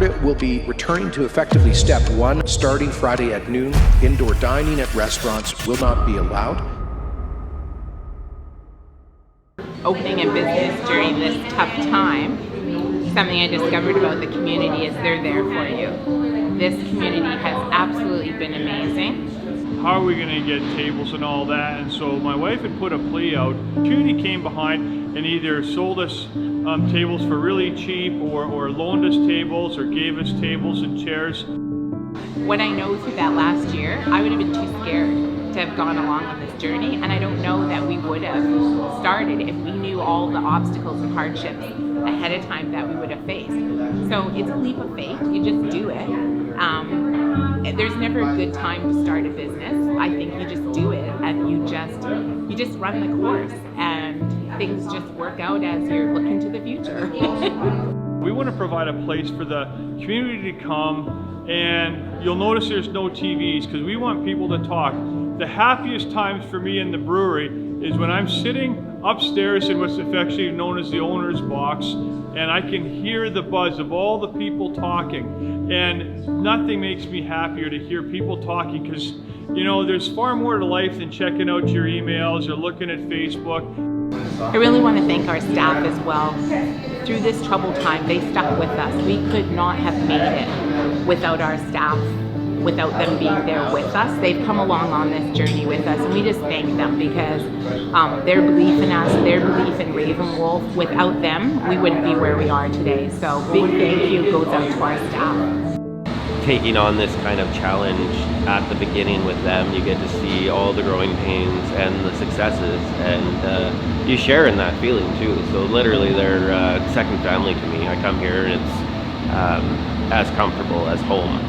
Alberta will be returning to effectively step 1 starting Friday at noon. Indoor dining at restaurants will not be allowed. Opening a business during this tough time, something I discovered about the community is they're there for you. This community has absolutely been amazing. How are we going to get tables and all that? And so my wife had put a plea out. Community came behind and either sold us tables for really cheap or loaned us tables or gave us tables and chairs. What I know through that last year, I would have been too scared to have gone along on this journey, and I don't know that we would have started if we knew all the obstacles and hardships ahead of time that we would have faced. So it's a leap of faith. You just do it. There's never a good time to start a business. I think you just do it and you just run the course and things just work out as you're looking to the future. We want to provide a place for the community to come, and you'll notice there's no TVs because we want people to talk. The happiest times for me in the brewery is when I'm sitting upstairs in what's affectionately known as the owner's box, and I can hear the buzz of all the people talking. And nothing makes me happier to hear people talking, because you know there's far more to life than checking out your emails or looking at Facebook. I really want to thank our staff as well. Through this troubled time, they stuck with us. We could not have made it without our staff, without them being there with us. They've come along on this journey with us, and we just thank them because their belief in us, their belief in RavenWolf, without them, we wouldn't be where we are today. So big thank you goes out to our staff. Taking on this kind of challenge at the beginning with them, you get to see all the growing pains and the successes, and you share in that feeling too. So literally they're second family to me. I come here and it's as comfortable as home.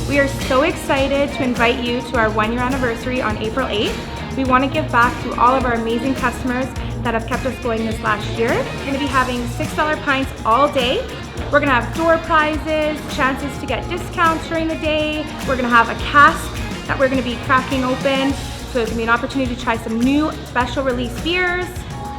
We are so excited to invite you to our 1-year anniversary on April 8th. We want to give back to all of our amazing customers that have kept us going this last year. We're going to be having $6 pints all day. We're going to have door prizes, chances to get discounts during the day. We're going to have a cask that we're going to be cracking open. So there's going to be an opportunity to try some new special release beers.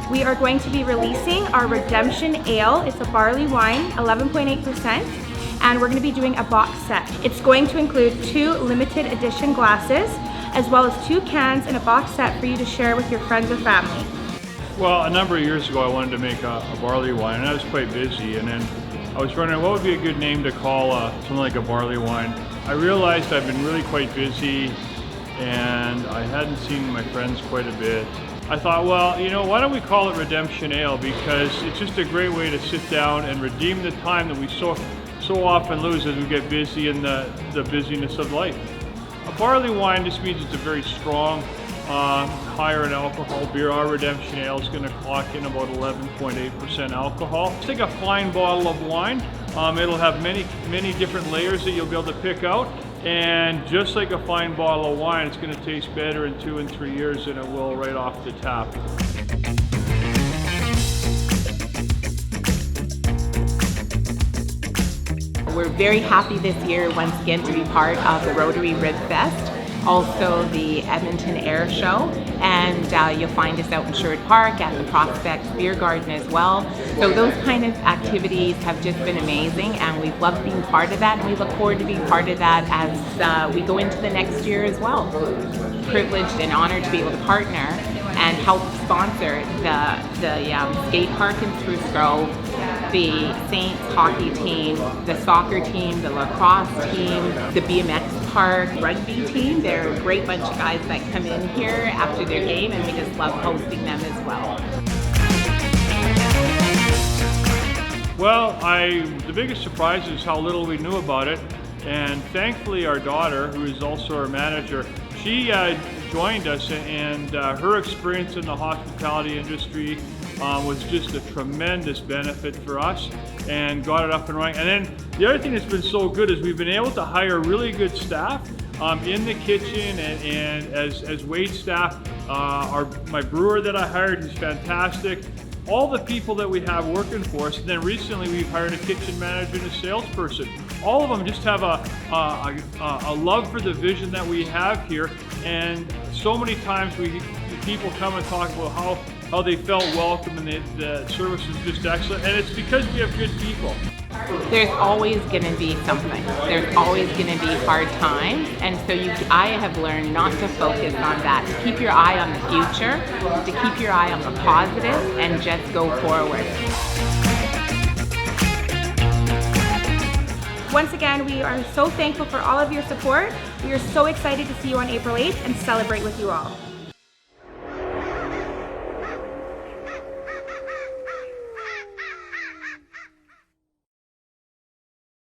We are going to be releasing our Redemption Ale. It's a barley wine, 11.8%. And we're going to be doing a box set. It's going to include 2 limited edition glasses, as well as 2 cans in a box set for you to share with your friends or family. Well, a number of years ago I wanted to make a barley wine, and I was quite busy, and then I was wondering what would be a good name to call something like a barley wine. I realized I've been really quite busy and I hadn't seen my friends quite a bit. I thought, well, you know, why don't we call it Redemption Ale, because it's just a great way to sit down and redeem the time that we so often lose as we get busy in the busyness of life. A barley wine just means it's a very strong, higher in alcohol beer. Our Redemption Ale is going to clock in about 11.8% alcohol. It's like a fine bottle of wine. It'll have many different layers that you'll be able to pick out. And just like a fine bottle of wine, it's going to taste better in 2 and 3 years than it will right off the tap. We're very happy this year once again to be part of the Rotary Rib Fest, also the Edmonton Air Show, and you'll find us out in Sherwood Park at the Prospect Beer Garden as well. So those kind of activities have just been amazing, and we've loved being part of that, and we look forward to being part of that as we go into the next year as well. Privileged and honored to be able to partner and help sponsor the skate park in Spruce Grove, the Saints hockey team, the soccer team, the lacrosse team, the BMX park, rugby team. They're a great bunch of guys that come in here after their game, and we just love hosting them as well. Well, the biggest surprise is how little we knew about it, and thankfully our daughter, who is also our manager, she joined us, and her experience in the hospitality industry was just a tremendous benefit for us, and got it up and running. And then the other thing that's been so good is we've been able to hire really good staff in the kitchen and as wait staff. My brewer that I hired is fantastic. All the people that we have working for us, and then recently we've hired a kitchen manager and a salesperson. all of them just have a love for the vision that we have here. And so many times people come and talk about how they felt welcome and the service is just excellent. And it's because we have good people. There's always going to be something. There's always going to be hard times, and so I have learned not to focus on that. To keep your eye on the future, to keep your eye on the positive, and just go forward. Once again, we are so thankful for all of your support. We are so excited to see you on April 8th and celebrate with you all.